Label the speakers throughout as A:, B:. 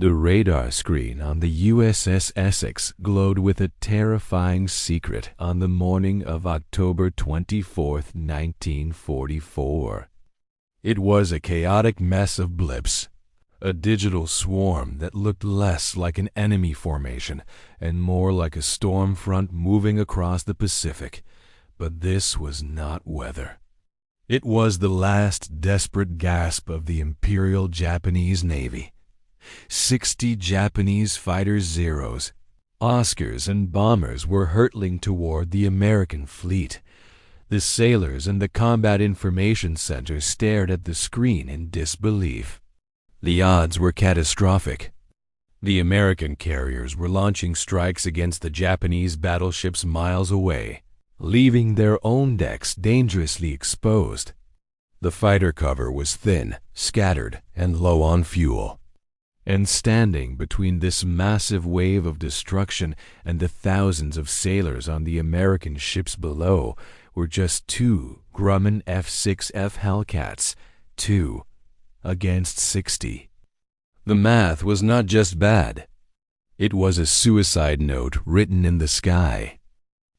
A: The radar screen on the USS Essex glowed with a terrifying secret on the morning of October 24th, 1944. It was a chaotic mess of blips, a digital swarm that looked less like an enemy formation and more like a storm front moving across the Pacific. But this was not weather. It was the last desperate gasp of the Imperial Japanese Navy. 60 Japanese fighter Zeros, Oscars, and bombers were hurtling toward the American fleet. The sailors in the Combat Information Center stared at the screen in disbelief. The odds were catastrophic. The American carriers were launching strikes against the Japanese battleships miles away, leaving their own decks dangerously exposed. The fighter cover was thin, scattered, and low on fuel. And standing between this massive wave of destruction and the thousands of sailors on the American ships below were just 2 Grumman F6F Hellcats, 2 against 60. The math was not just bad. It was a suicide note written in the sky.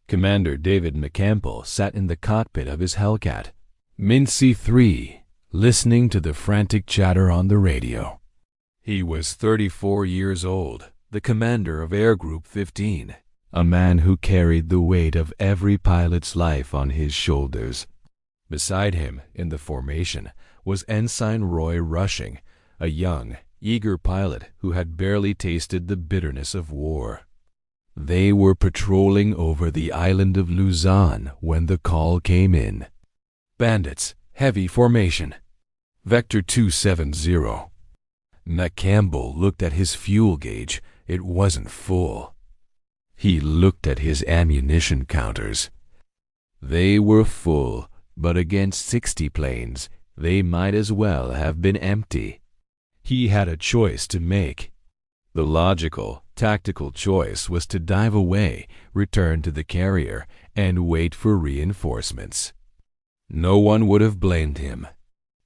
A: Commander David McCampbell sat in the cockpit of his Hellcat, Mincy 3, listening to the frantic chatter on the radio. He was 34 years old, the commander of Air Group 15, a man who carried the weight of every pilot's life on his shoulders. Beside him, in the formation, was Ensign Roy Rushing, a young, eager pilot who had barely tasted the bitterness of war. They were patrolling over the island of Luzon when the call came in. Bandits, heavy formation. Vector 270. McCampbell looked at his fuel gauge. It wasn't full. He looked at his ammunition counters. They were full, but against 60 planes, they might as well have been empty. He had a choice to make. The logical, tactical choice was to dive away, return to the carrier, and wait for reinforcements. No one would have blamed him.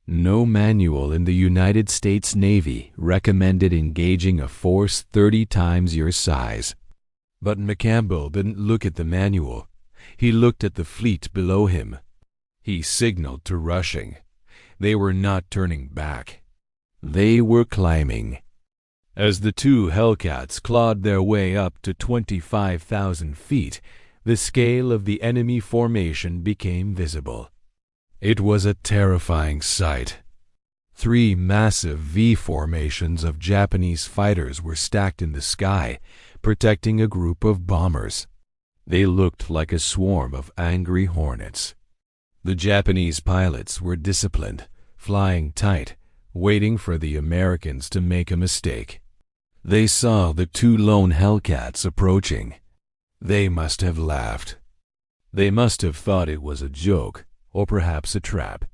A: No manual in the United States Navy recommended engaging a force 30 times your size. But McCampbell didn't look at the manual. He looked at the fleet below him. He signaled to Rushing. They were not turning back. They were climbing. As the 2 Hellcats clawed their way up to 25,000 feet, the scale of the enemy formation became visible. It was a terrifying sight. 3 massive V formations of Japanese fighters were stacked in the sky, protecting a group of bombers. They looked like a swarm of angry hornets. The Japanese pilots were disciplined, flying tight, waiting for the Americans to make a mistake. They saw the 2 lone Hellcats approaching. They must have laughed. They must have thought it was a joke, or perhaps a trap.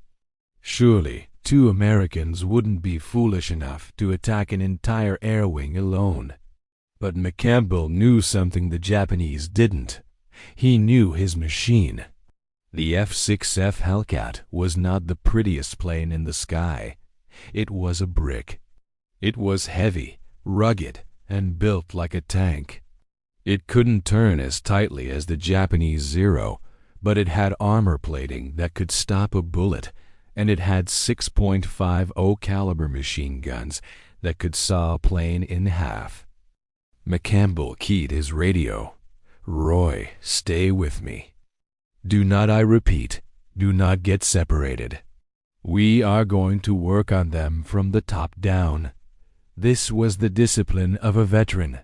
A: Surely 2 Americans wouldn't be foolish enough to attack an entire air wing alone. But McCampbell knew something the Japanese didn't. He knew his machine. The F6F Hellcat was not the prettiest plane in the sky. It was a brick. It was heavy, rugged, and built like a tank. It couldn't turn as tightly as the Japanese Zero, but it had armor plating that could stop a bullet, and it had 6.50 caliber machine guns that could saw a plane in half. McCampbell keyed his radio. "Roy, stay with me. Do not, I repeat, do not get separated. We are going to work on them from the top down." This was the discipline of a veteran.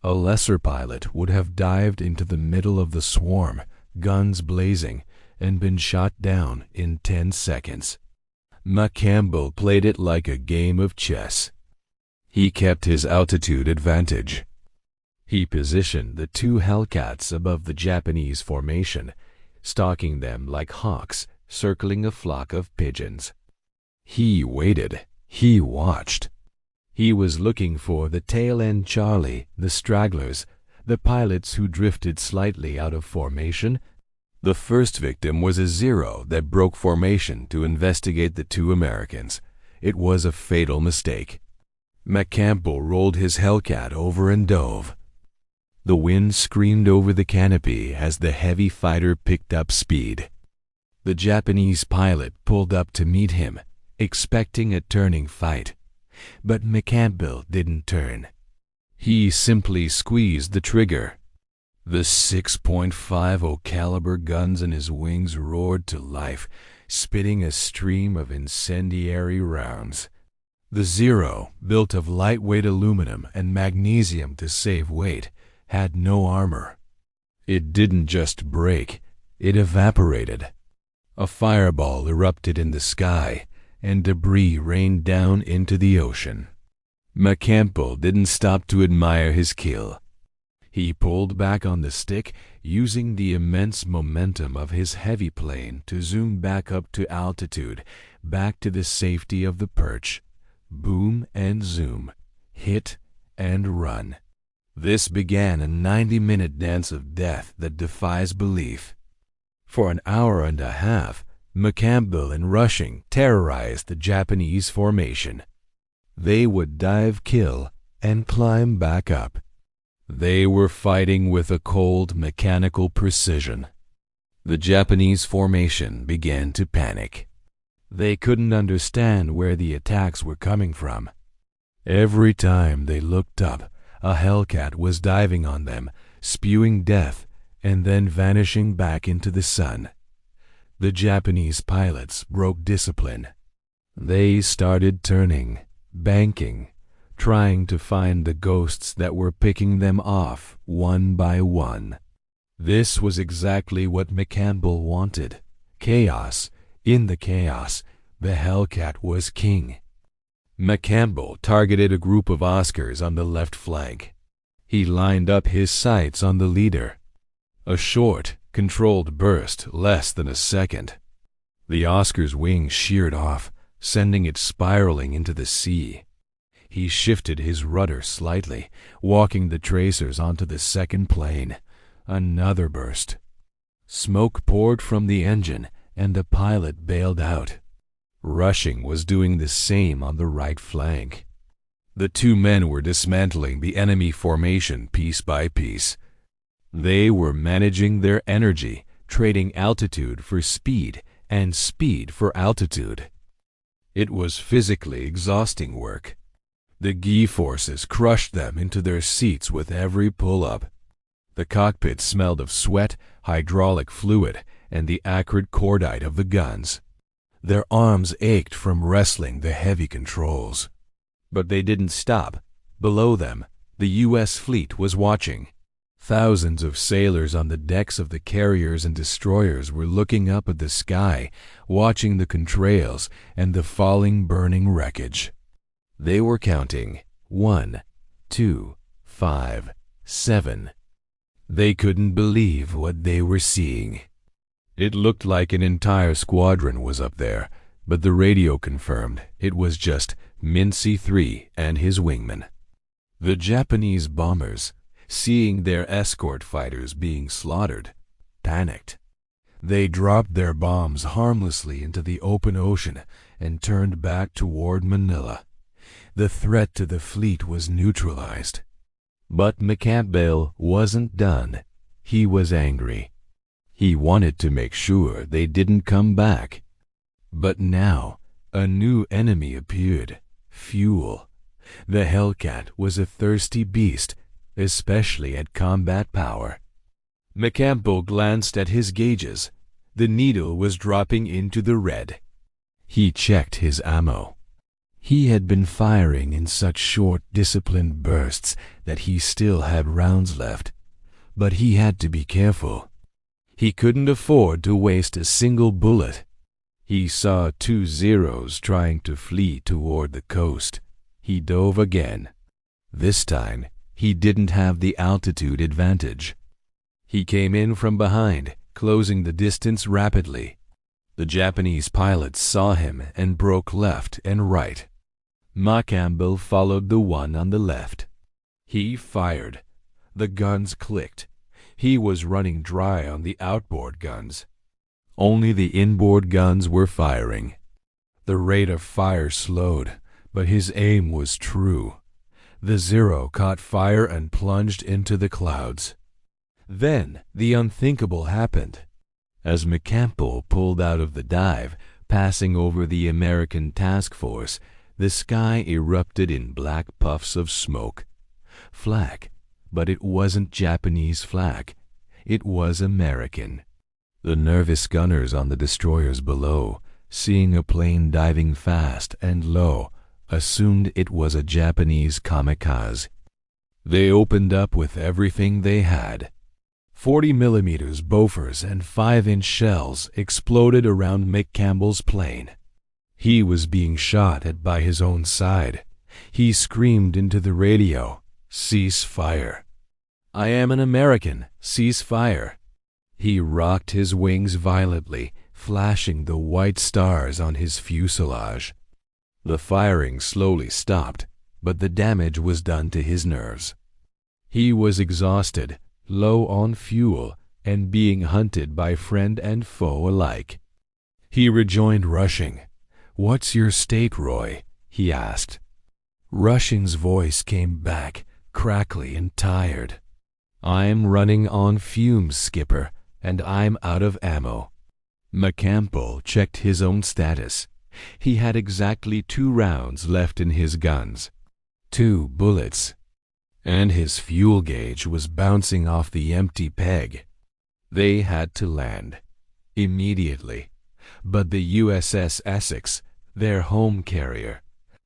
A: A lesser pilot would have dived into the middle of the swarm, guns blazing, and been shot down in 10 seconds. McCampbell played it like a game of chess. He kept his altitude advantage. He positioned the 2 Hellcats above the Japanese formation, stalking them like hawks circling a flock of pigeons. He waited. He watched. He was looking for the tail-end Charlie, the stragglers, the pilots who drifted slightly out of formation. The first victim was a Zero that broke formation to investigate the 2 Americans. It was a fatal mistake. McCampbell rolled his Hellcat over and dove. The wind screamed over the canopy as the heavy fighter picked up speed. The Japanese pilot pulled up to meet him, expecting a turning fight. But McCampbell didn't turn. He simply squeezed the trigger. The 6.50 caliber guns in his wings roared to life, spitting a stream of incendiary rounds. The Zero, built of lightweight aluminum and magnesium to save weight, had no armor. It didn't just break, it evaporated. A fireball erupted in the sky, and debris rained down into the ocean. McCampbell didn't stop to admire his kill. He pulled back on the stick, using the immense momentum of his heavy plane to zoom back up to altitude, back to the safety of the perch. Boom and zoom, hit and run. This began a 90-minute dance of death that defies belief. For an hour and a half, McCampbell and Rushing terrorized the Japanese formation. They would dive kill and climb back up. They were fighting with a cold, mechanical precision. The Japanese formation began to panic. They couldn't understand where the attacks were coming from. Every time they looked up, a Hellcat was diving on them, spewing death, and then vanishing back into the sun. The Japanese pilots broke discipline. They started turning, banking, trying to find the ghosts that were picking them off one by one. This was exactly what McCampbell wanted. Chaos. In the chaos, the Hellcat was king. McCampbell targeted a group of Oscars on the left flank. He lined up his sights on the leader. A short, controlled burst, less than a second. The Oscar's wing sheared off, sending it spiraling into the sea. He shifted his rudder slightly, walking the tracers onto the second plane. Another burst. Smoke poured from the engine, and the pilot bailed out. Rushing was doing the same on the right flank. The two men were dismantling the enemy formation piece by piece. They were managing their energy, trading altitude for speed and speed for altitude. It was physically exhausting work. The G-forces crushed them into their seats with every pull-up. The cockpit smelled of sweat, hydraulic fluid, and the acrid cordite of the guns. Their arms ached from wrestling the heavy controls. But they didn't stop. Below them, the U.S. fleet was watching. Thousands of sailors on the decks of the carriers and destroyers were looking up at the sky, watching the contrails and the falling, burning wreckage. They were counting 1, 2, 5, 7. They couldn't believe what they were seeing. It looked like an entire squadron was up there, but the radio confirmed it was just Mincy 3 and his wingman. The Japanese bombers, seeing their escort fighters being slaughtered, panicked. They dropped their bombs harmlessly into the open ocean and turned back toward Manila. The threat to the fleet was neutralized. But McCampbell wasn't done. He was angry. He wanted to make sure they didn't come back. But now, a new enemy appeared. Fuel. The Hellcat was a thirsty beast, especially at combat power. McCampbell glanced at his gauges. The needle was dropping into the red. He checked his ammo. He had been firing in such short, disciplined bursts that he still had rounds left. But he had to be careful. He couldn't afford to waste a single bullet. He saw 2 Zeros trying to flee toward the coast. He dove again. This time, he didn't have the altitude advantage. He came in from behind, closing the distance rapidly. The Japanese pilots saw him and broke left and right. McCampbell followed the one on the left. He fired. The guns clicked. He was running dry on the outboard guns. Only the inboard guns were firing. The rate of fire slowed, but his aim was true. The Zero caught fire and plunged into the clouds. Then the unthinkable happened. As McCampbell pulled out of the dive, passing over the American task force, the sky erupted in black puffs of smoke. Flak, but it wasn't Japanese flak. It was American. The nervous gunners on the destroyers below, seeing a plane diving fast and low, assumed it was a Japanese kamikaze. They opened up with everything they had. 40mm Bofors and 5-inch shells exploded around McCampbell's plane. He was being shot at by his own side. He screamed into the radio, "Cease fire. I am an American. Cease fire." He rocked his wings violently, flashing the white stars on his fuselage. The firing slowly stopped, but the damage was done to his nerves. He was exhausted, low on fuel, and being hunted by friend and foe alike. He rejoined Rushing. "What's your state, Roy?" he asked. Rushing's voice came back, crackly and tired. "I'm running on fumes, Skipper, and I'm out of ammo." McCampbell checked his own status. He had exactly 2 rounds left in his guns. 2 bullets. And his fuel gauge was bouncing off the empty peg. They had to land. Immediately. But the USS Essex, their home carrier,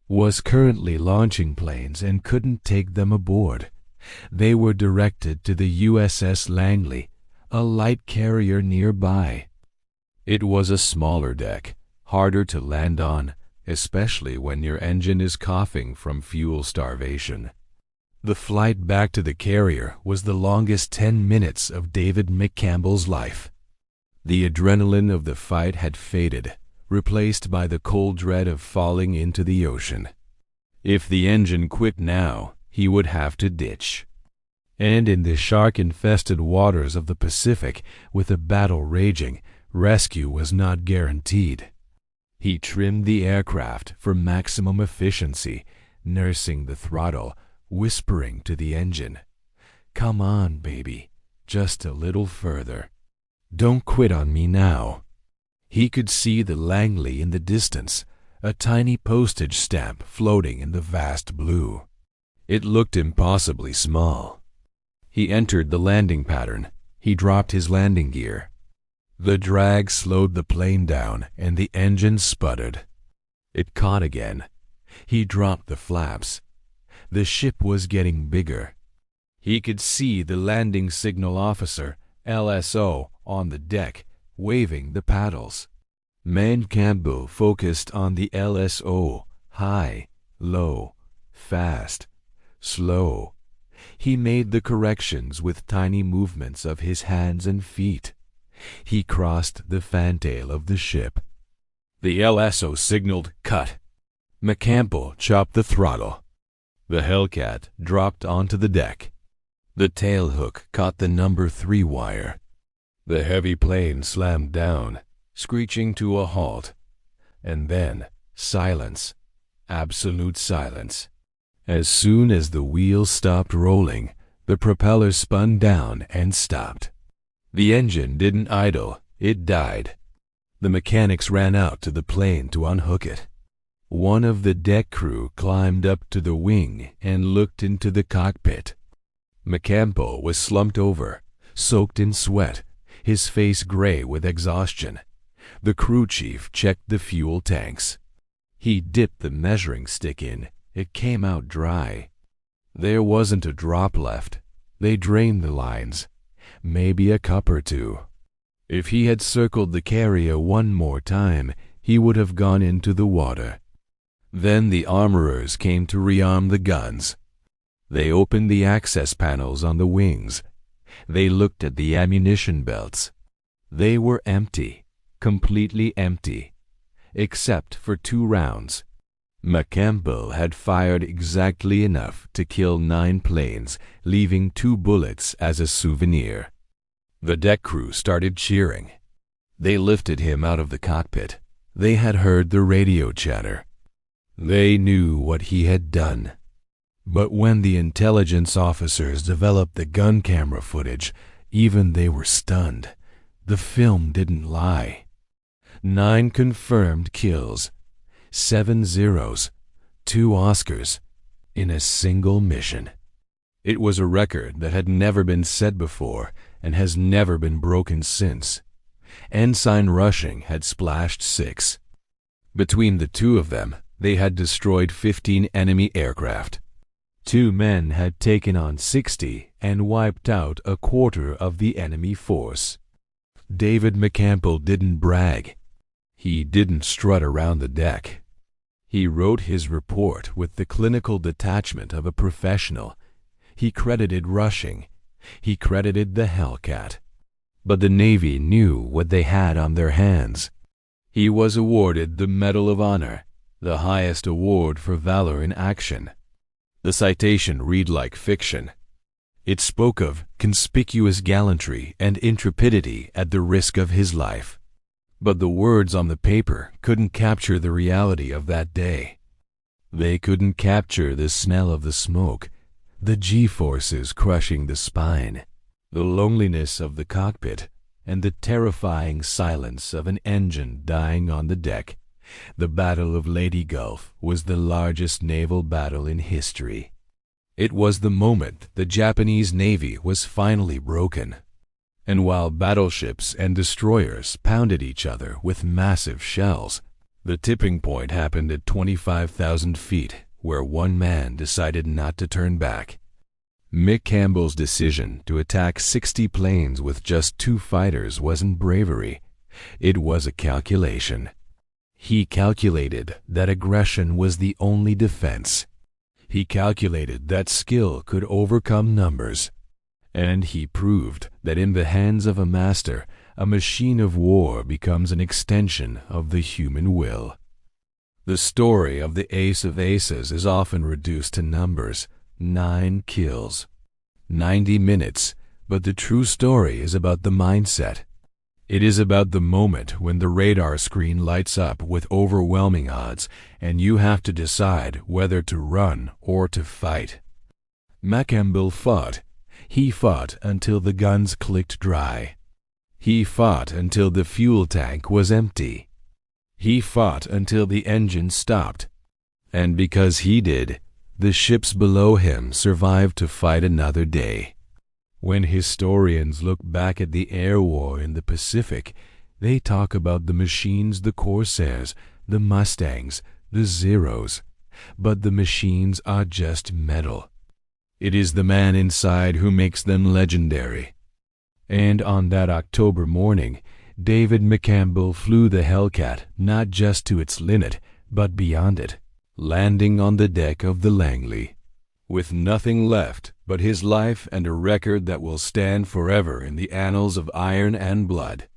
A: was currently launching planes and couldn't take them aboard. They were directed to the USS Langley, a light carrier nearby. It was a smaller deck, harder to land on, especially when your engine is coughing from fuel starvation. The flight back to the carrier was the longest 10 minutes of David McCampbell's life. The adrenaline of the fight had faded, replaced by the cold dread of falling into the ocean. If the engine quit now, he would have to ditch. And in the shark-infested waters of the Pacific, with a battle raging, rescue was not guaranteed. He trimmed the aircraft for maximum efficiency, nursing the throttle, whispering to the engine, "Come on, baby, just a little further. Don't quit on me now." He could see the Langley in the distance, a tiny postage stamp floating in the vast blue. It looked impossibly small. He entered the landing pattern. He dropped his landing gear. The drag slowed the plane down, and the engine sputtered. It caught again. He dropped the flaps. The ship was getting bigger. He could see the landing signal officer, LSO, on the deck, waving the paddles. McCampbell focused on the LSO, high, low, fast, slow. He made the corrections with tiny movements of his hands and feet. He crossed the fantail of the ship. The LSO signaled cut. McCampbell chopped the throttle. The Hellcat dropped onto the deck. The tailhook caught the number 3 wire. The heavy plane slammed down, screeching to a halt. And then silence, absolute silence. As soon as the wheels stopped rolling, the propeller spun down and stopped. The engine didn't idle, it died. The mechanics ran out to the plane to unhook it. One of the deck crew climbed up to the wing and looked into the cockpit. McCampbell was slumped over, soaked in sweat, his face gray with exhaustion. The crew chief checked the fuel tanks. He dipped the measuring stick in. It came out dry. There wasn't a drop left. They drained the lines. Maybe a cup or 2. If he had circled the carrier one more time, he would have gone into the water. Then the armorers came to rearm the guns. They opened the access panels on the wings. They looked at the ammunition belts. They were empty, completely empty, except for 2 rounds. McCampbell had fired exactly enough to kill 9 planes, leaving 2 bullets as a souvenir. The deck crew started cheering. They lifted him out of the cockpit. They had heard the radio chatter. They knew what he had done. But when the intelligence officers developed the gun camera footage, even they were stunned. The film didn't lie. 9 confirmed kills, 7 zeros, 2 Oscars, in a single mission. It was a record that had never been set before and has never been broken since. Ensign Rushing had splashed 6. Between the two of them, they had destroyed 15 enemy aircraft. 2 men had taken on 60 and wiped out a quarter of the enemy force. David McCampbell didn't brag. He didn't strut around the deck. He wrote his report with the clinical detachment of a professional. He credited Rushing. He credited the Hellcat. But the Navy knew what they had on their hands. He was awarded the Medal of Honor, the highest award for valor in action. The citation read like fiction. It spoke of conspicuous gallantry and intrepidity at the risk of his life. But the words on the paper couldn't capture the reality of that day. They couldn't capture the smell of the smoke, the G-forces crushing the spine, the loneliness of the cockpit, and the terrifying silence of an engine dying on the deck. The Battle of Leyte Gulf was the largest naval battle in history. It was the moment the Japanese Navy was finally broken. And while battleships and destroyers pounded each other with massive shells, the tipping point happened at 25,000 feet, where one man decided not to turn back. McCampbell's decision to attack 60 planes with just 2 fighters wasn't bravery. It was a calculation. He calculated that aggression was the only defense. He calculated that skill could overcome numbers. And he proved that in the hands of a master, a machine of war becomes an extension of the human will. The story of the Ace of Aces is often reduced to numbers: 9 kills, 90 minutes, but the true story is about the mindset. It is about the moment when the radar screen lights up with overwhelming odds and you have to decide whether to run or to fight. McCampbell fought. He fought until the guns clicked dry. He fought until the fuel tank was empty. He fought until the engine stopped. And because he did, the ships below him survived to fight another day. When historians look back at the air war in the Pacific, they talk about the machines, the Corsairs, the Mustangs, the Zeros. But the machines are just metal. It is the man inside who makes them legendary. And on that October morning, David McCampbell flew the Hellcat not just to its limit, but beyond it, landing on the deck of the Langley, with nothing left but his life and a record that will stand forever in the annals of iron and blood.